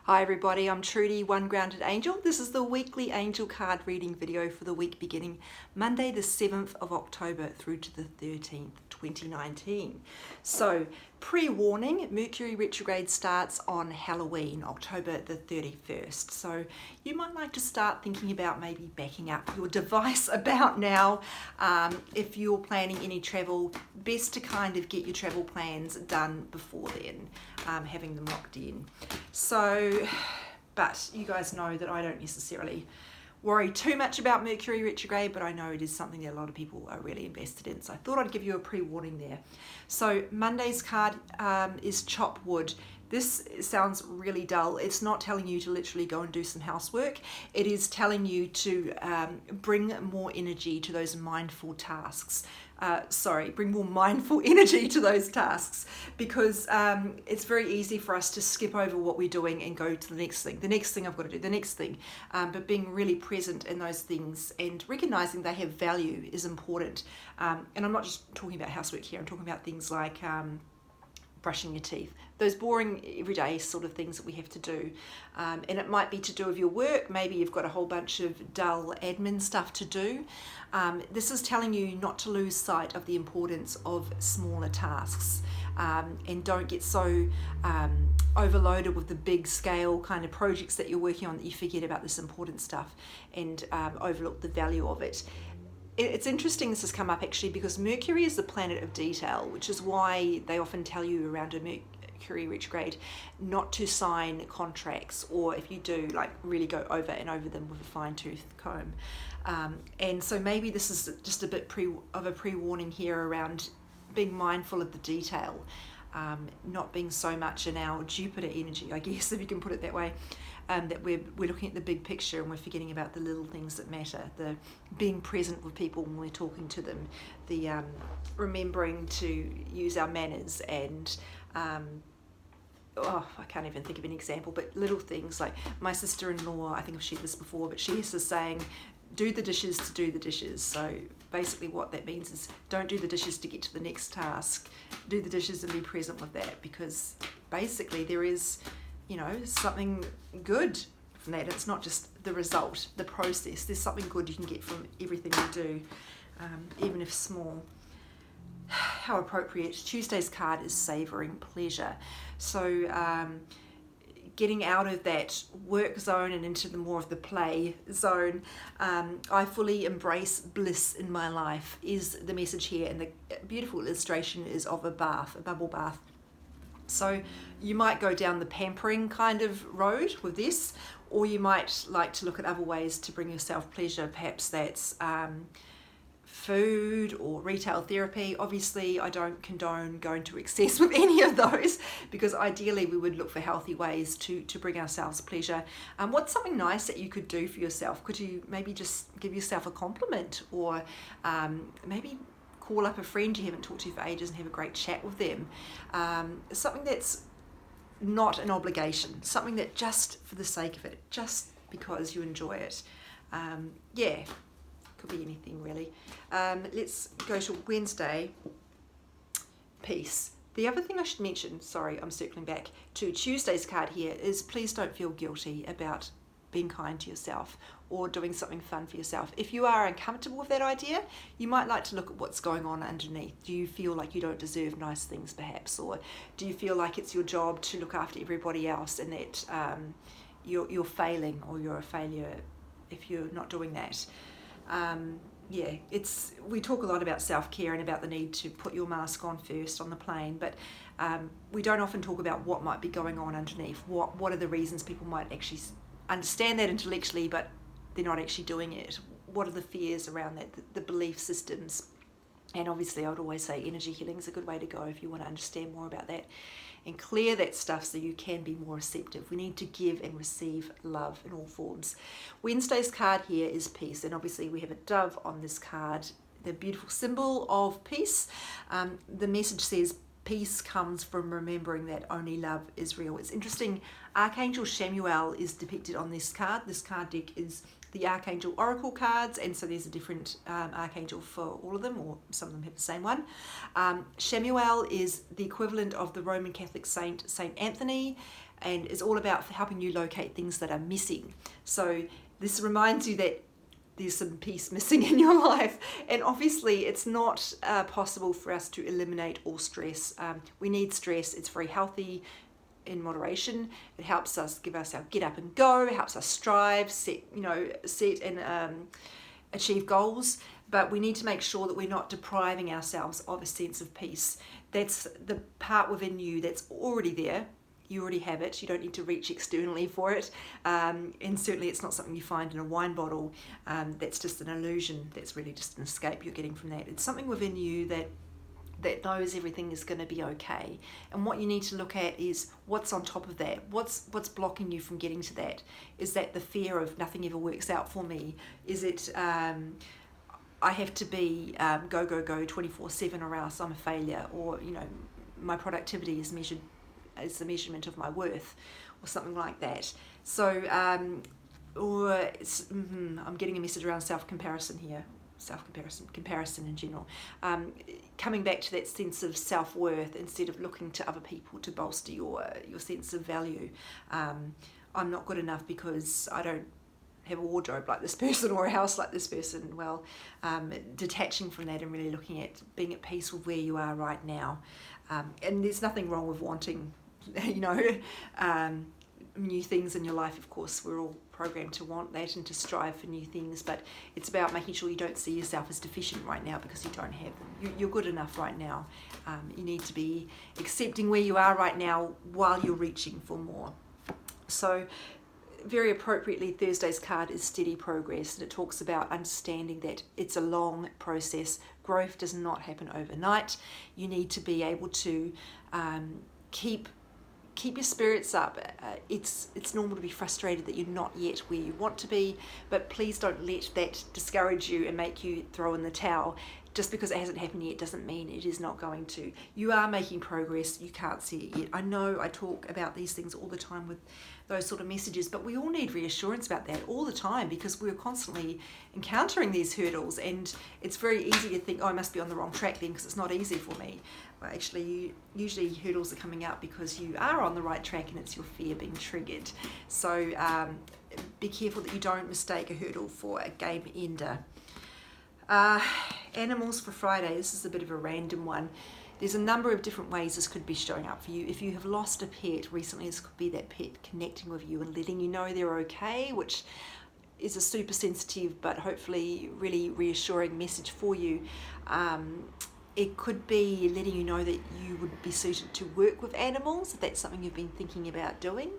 Hi everybody, I'm Trudy, One Grounded Angel. This is the weekly angel card reading video for the week beginning Monday the 7th of October through to the 13th, 2019. So, pre-warning, Mercury retrograde starts on Halloween, October the 31st. So you might like to start thinking about maybe backing up your device about now. If you're planning any travel, best to kind of get your travel plans done before then, having them locked in. So, but you guys know that I don't necessarily worry too much about Mercury retrograde, but I know it is something that a lot of people are really invested in. So I thought I'd give you a pre-warning there. So Monday's card is Chop Wood. This sounds really dull. It's not telling you to literally go and do some housework. It is telling you to bring more energy to those mindful tasks. Bring more mindful energy to those tasks, because it's very easy for us to skip over what we're doing and go to the next thing. The next thing I've got to do, the next thing. But being really present in those things and recognizing they have value is important. And I'm not just talking about housework here. I'm talking about things like brushing your teeth, those boring everyday sort of things that we have to do. And it might be to do with your work. Maybe you've got a whole bunch of dull admin stuff to do. This is telling you not to lose sight of the importance of smaller tasks, and don't get so overloaded with the big scale kind of projects that you're working on that you forget about this important stuff and overlook the value of it. It's interesting this has come up actually because Mercury is the planet of detail, which is why they often tell you around a Mercury retrograde not to sign contracts, or if you do, like really go over and over them with a fine-tooth comb. And so maybe this is just a bit of a pre-warning here around being mindful of the detail, not being so much in our Jupiter energy, I guess, if you can put it that way. That we're looking at the big picture and we're forgetting about the little things that matter, the being present with people when we're talking to them, the remembering to use our manners, and I can't even think of an example, but little things like my sister-in-law, I think I've shared this before, but she has this saying, do the dishes to do the dishes. So basically what that means is don't do the dishes to get to the next task, do the dishes and be present with that, because basically there is, you know, something good from that. It's not just the result, the process. There's something good you can get from everything you do, even if small. How appropriate. Tuesday's card is savouring pleasure. So getting out of that work zone and into the more of the play zone. I fully embrace bliss in my life is the message here, and the beautiful illustration is of a bath, a bubble bath. So you might go down the pampering kind of road with this, or you might like to look at other ways to bring yourself pleasure. Perhaps that's food or retail therapy. Obviously, I don't condone going to excess with any of those, because ideally we would look for healthy ways to bring ourselves pleasure. What's something nice that you could do for yourself? Could you maybe just give yourself a compliment, or maybe call up a friend you haven't talked to for ages and have a great chat with them? Something that's not an obligation, something that just for the sake of it, just because you enjoy it. Could be anything really. Let's go to Wednesday, peace. The other thing I should mention, sorry, I'm circling back to Tuesday's card here, is please don't feel guilty about being kind to yourself or doing something fun for yourself. If you are uncomfortable with that idea, you might like to look at what's going on underneath. Do you feel like you don't deserve nice things perhaps? Or do you feel like it's your job to look after everybody else, and that you're failing, or you're a failure if you're not doing that? We talk a lot about self-care and about the need to put your mask on first on the plane, but we don't often talk about what might be going on underneath. What are the reasons people might actually understand that intellectually, but they're not actually doing it? What are the fears around that, the belief systems? And obviously I would always say energy healing is a good way to go if you want to understand more about that and clear that stuff so you can be more receptive. We need to give and receive love in all forms. Wednesday's card here is peace, and obviously we have a dove on this card, the beautiful symbol of peace. The message says peace comes from remembering that only love is real. It's interesting, Archangel Chamuel is depicted on this card. This card deck is the Archangel Oracle cards, and so there's a different Archangel for all of them, or some of them have the same one. Chamuel is the equivalent of the Roman Catholic saint, Saint Anthony. and is all about helping you locate things that are missing. So this reminds you that there's some peace missing in your life, and obviously it's not possible for us to eliminate all stress. We need stress. It's very healthy in moderation. It helps us give us our get up and go. It helps us strive, set and achieve goals. But we need to make sure that we're not depriving ourselves of a sense of peace. That's the part within you that's already there. You already have it. You don't need to reach externally for it. And certainly it's not something you find in a wine bottle. That's just an illusion. That's really just an escape you're getting from that. It's something within you that knows everything is going to be okay. And what you need to look at is what's on top of that. What's blocking you from getting to that? Is that the fear of nothing ever works out for me? Is it I have to be go 24/7 or else I'm a failure? Or my productivity is measured as the measurement of my worth, or something like that. So I'm getting a message around self-comparison here. Comparison in general, coming back to that sense of self-worth instead of looking to other people to bolster your sense of value. I'm not good enough because I don't have a wardrobe like this person or a house like this person. Well, detaching from that and really looking at being at peace with where you are right now. And there's nothing wrong with wanting new things in your life. Of course, we're all programmed to want that and to strive for new things, but it's about making sure you don't see yourself as deficient right now because you don't have them. You're good enough right now. You need to be accepting where you are right now while you're reaching for more. So very appropriately, Thursday's card is steady progress, and it talks about understanding that it's a long process. Growth does not happen overnight. You need to be able to keep your spirits up. It's normal to be frustrated that you're not yet where you want to be, but please don't let that discourage you and make you throw in the towel. Just because it hasn't happened yet doesn't mean it is not going to. You are making progress. You can't see it yet. I know I talk about these things all the time with those sort of messages, but we all need reassurance about that all the time because we're constantly encountering these hurdles, and it's very easy to think, oh, I must be on the wrong track then because it's not easy for me. Well, actually, usually hurdles are coming up because you are on the right track and it's your fear being triggered. So be careful that you don't mistake a hurdle for a game ender. Animals for Friday. This is a bit of a random one. There's a number of different ways this could be showing up for you. If you have lost a pet recently, this could be that pet connecting with you and letting you know they're okay, which is a super sensitive but hopefully really reassuring message for you. It could be letting you know that you would be suited to work with animals, if that's something you've been thinking about doing.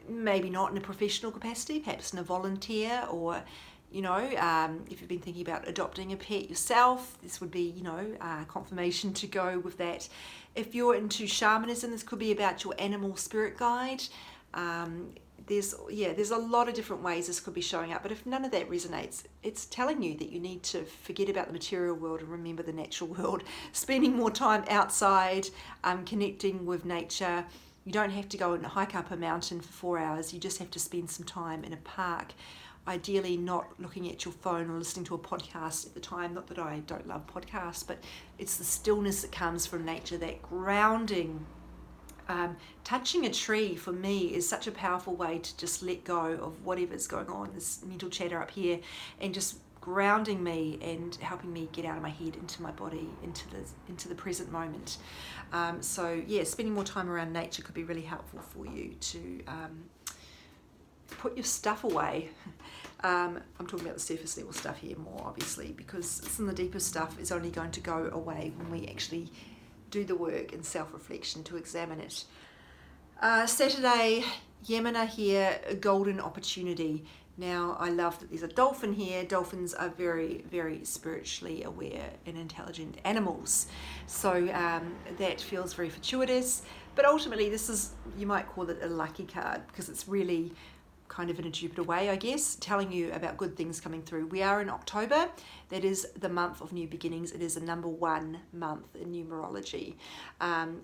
Maybe not in a professional capacity, perhaps in a volunteer, or if you've been thinking about adopting a pet yourself, this would be, confirmation to go with that. If you're into shamanism, this could be about your animal spirit guide. There's a lot of different ways this could be showing up, but if none of that resonates, it's telling you that you need to forget about the material world and remember the natural world, spending more time outside, connecting with nature. You don't have to go and hike up a mountain for 4 hours. You just have to spend some time in a park. Ideally not looking at your phone or listening to a podcast at the time. Not that I don't love podcasts, but it's the stillness that comes from nature, that grounding. Touching a tree for me is such a powerful way to just let go of whatever's going on, this mental chatter up here, and just grounding me and helping me get out of my head into my body, into the present moment. Spending more time around nature could be really helpful for you to put your stuff away. I'm talking about the surface level stuff here more, obviously, because some of the deeper stuff is only going to go away when we actually do the work and self-reflection to examine it. Saturday, Yamuna here, a golden opportunity. Now, I love that there's a dolphin here. Dolphins are very, very spiritually aware and intelligent animals. So that feels very fortuitous. But ultimately, this is, you might call it a lucky card because it's really kind of in a Jupiter way, I guess, telling you about good things coming through. We are in October. That is the month of new beginnings. It is the number 1 month in numerology.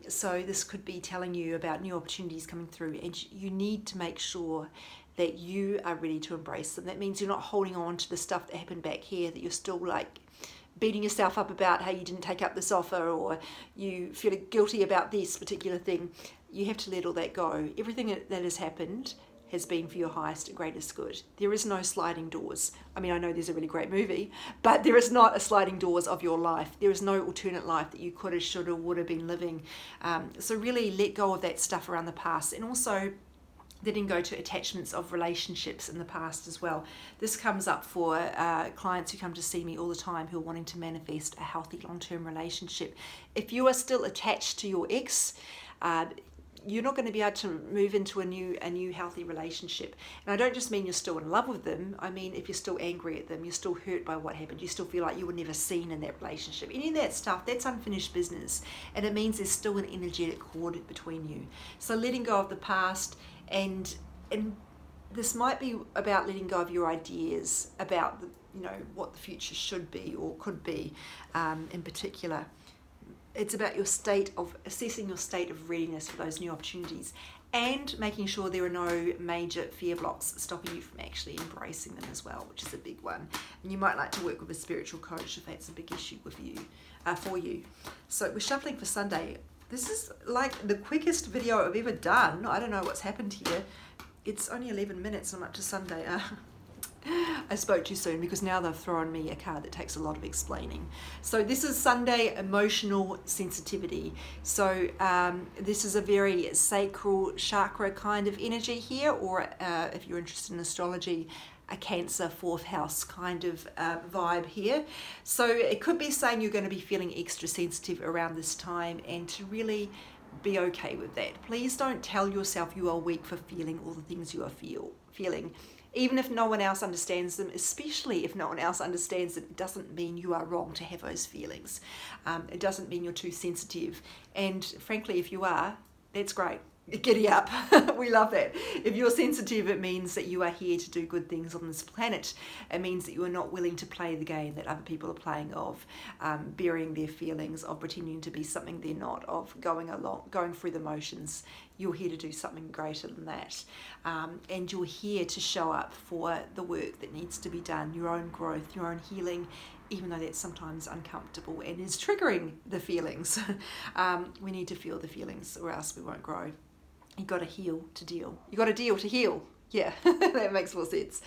So this could be telling you about new opportunities coming through, and you need to make sure that you are ready to embrace them. That means you're not holding on to the stuff that happened back here, that you're still beating yourself up about how you didn't take up this offer, or you feel guilty about this particular thing. You have to let all that go. Everything that has happened has been for your highest and greatest good. There is no sliding doors. I mean, I know there's a really great movie, but there is not a sliding doors of your life. There is no alternate life that you could have, should have, would have been living. So really let go of that stuff around the past, and also letting go to attachments of relationships in the past as well. This comes up for clients who come to see me all the time who are wanting to manifest a healthy long-term relationship. If you are still attached to your ex, you're not going to be able to move into a new healthy relationship. And I don't just mean you're still in love with them. I mean, if you're still angry at them, you're still hurt by what happened, you still feel like you were never seen in that relationship. Any of that stuff, that's unfinished business. And it means there's still an energetic cord between you. So letting go of the past, and this might be about letting go of your ideas about what the future should be or could be in particular. It's about your assessing your state of readiness for those new opportunities, and making sure there are no major fear blocks stopping you from actually embracing them as well, which is a big one. And you might like to work with a spiritual coach if that's a big issue with you, for you. So we're shuffling for Sunday. This is like the quickest video I've ever done. I don't know what's happened here. It's only 11 minutes and I'm up to Sunday. I spoke too soon because now they've thrown me a card that takes a lot of explaining. So this is Sunday emotional sensitivity. So this is a very sacral chakra kind of energy here, or if you're interested in astrology, a Cancer fourth house kind of vibe here. So it could be saying you're going to be feeling extra sensitive around this time, and to really be okay with that. Please don't tell yourself you are weak for feeling all the things you are feeling. Even if no one else understands them, especially if no one else understands them, it doesn't mean you are wrong to have those feelings. It doesn't mean you're too sensitive. And frankly, if you are, that's great. Giddy up. We love that. If you're sensitive, it means that you are here to do good things on this planet. It means that you are not willing to play the game that other people are playing of burying their feelings, of pretending to be something they're not, of going through the motions. You're here to do something greater than that. And you're here to show up for the work that needs to be done, your own growth, your own healing, even though that's sometimes uncomfortable and is triggering the feelings. We need to feel the feelings or else we won't grow. You've got to heal to deal. You've got to deal to heal. Yeah, that makes more sense.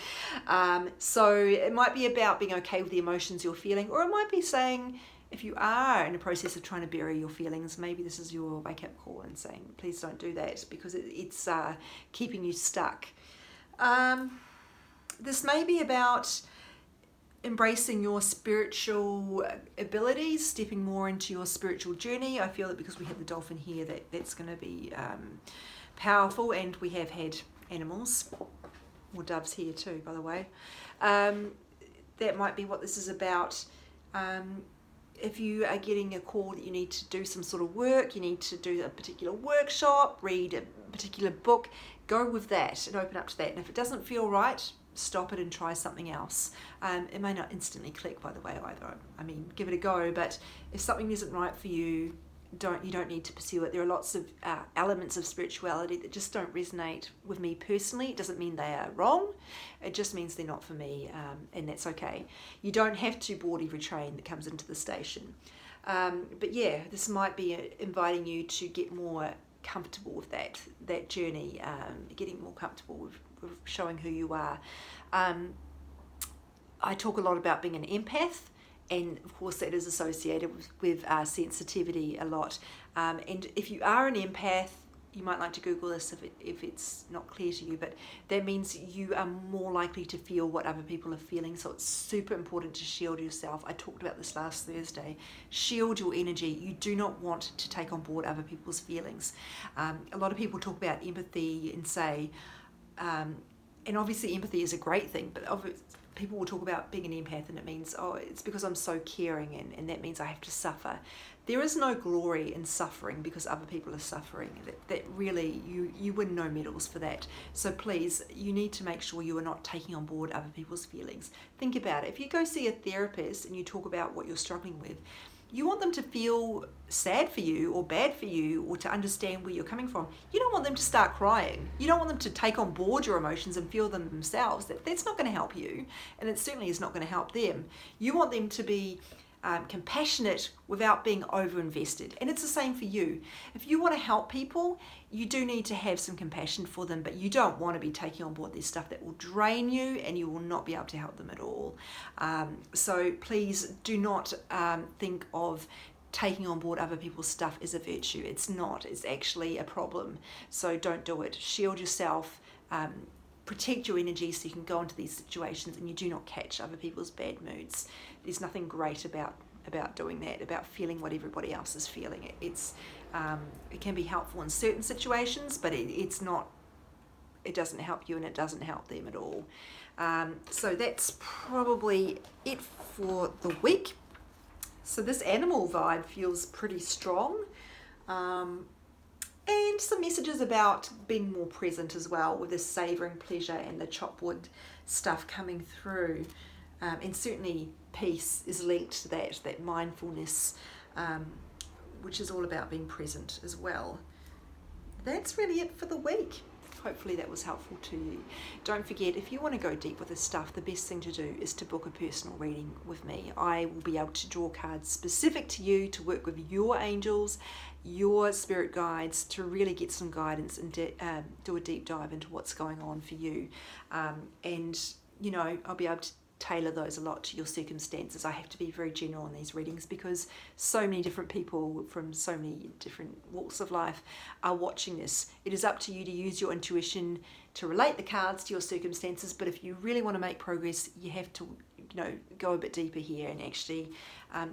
So it might be about being okay with the emotions you're feeling, or it might be saying, if you are in a process of trying to bury your feelings, maybe this is your wake-up call and saying, please don't do that, because it's keeping you stuck. This may be about embracing your spiritual abilities, stepping more into your spiritual journey. I feel that because we have the dolphin here, that's going to be powerful, and we have had animals, or doves here too, by the way. That might be what this is about. If you are getting a call that you need to do some sort of work, you need to do a particular workshop, read a particular book, go with that and open up to that. And if it doesn't feel right, stop it and try something else. It may not instantly click, by the way, either. I mean, give it a go, but if something isn't right for you, you don't need to pursue it. There are lots of elements of spirituality that just don't resonate with me personally. It doesn't mean they are wrong. It just means they're not for me, and that's okay. You don't have to board every train that comes into the station. But yeah, this might be inviting you to get more comfortable with that journey, getting more comfortable with showing who you are. I talk a lot about being an empath, and of course that is associated with sensitivity a lot. And if you are an empath, you might like to Google this if it's not clear to you, but that means you are more likely to feel what other people are feeling. So it's super important to shield yourself. I talked about this last Thursday. Shield your energy. You do not want to take on board other people's feelings. A lot of people talk about empathy and say, and obviously empathy is a great thing, but people will talk about being an empath and it means, oh, it's because I'm so caring and that means I have to suffer. There is no glory in suffering because other people are suffering. That really, you win no medals for that. So please, you need to make sure you are not taking on board other people's feelings. Think about it. If you go see a therapist and you talk about what you're struggling with, you want them to feel sad for you or bad for you, or to understand where you're coming from. You don't want them to start crying. You don't want them to take on board your emotions and feel them themselves. That's not going to help you, and it certainly is not going to help them. You want them to be compassionate without being over-invested. And it's the same for you. If you want to help people, you do need to have some compassion for them, but you don't want to be taking on board this stuff that will drain you and you will not be able to help them at all. So please do not think of taking on board other people's stuff is a virtue. It's not. It's actually a problem. So don't do it. Shield yourself. Protect your energy so you can go into these situations and you do not catch other people's bad moods. There's nothing great about doing that, about feeling what everybody else is feeling. It can be helpful in certain situations, but it's not. It doesn't help you and it doesn't help them at all. So that's probably it for the week. So this animal vibe feels pretty strong. And some messages about being more present as well, with the savouring pleasure and the chop wood stuff coming through. And certainly peace is linked to that mindfulness, which is all about being present as well. That's really it for the week. Hopefully that was helpful to you. Don't forget, if you want to go deep with this stuff, the best thing to do is to book a personal reading with me. I will be able to draw cards specific to you, to work with your angels, your spirit guides, to really get some guidance and do a deep dive into what's going on for you. And, you know, I'll be able to tailor those a lot to your circumstances. I have to be very general in these readings because so many different people from so many different walks of life are watching this. It is up to you to use your intuition to relate the cards to your circumstances, but if you really want to make progress, you have to, you know, go a bit deeper here and actually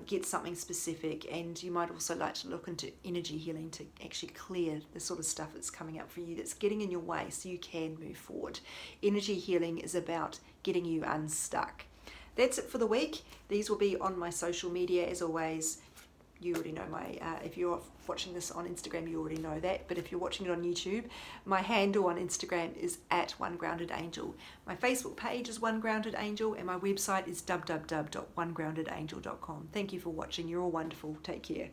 get something specific. And you might also like to look into energy healing to actually clear the sort of stuff that's coming up for you that's getting in your way so you can move forward. Energy healing is about getting you unstuck. That's it for the week. These will be on my social media as always. You already know my, if you're watching this on Instagram, you already know that. But if you're watching it on YouTube, my handle on Instagram is @OneGroundedAngel. My Facebook page is One Grounded Angel, and my website is www.onegroundedangel.com. Thank you for watching. You're all wonderful. Take care.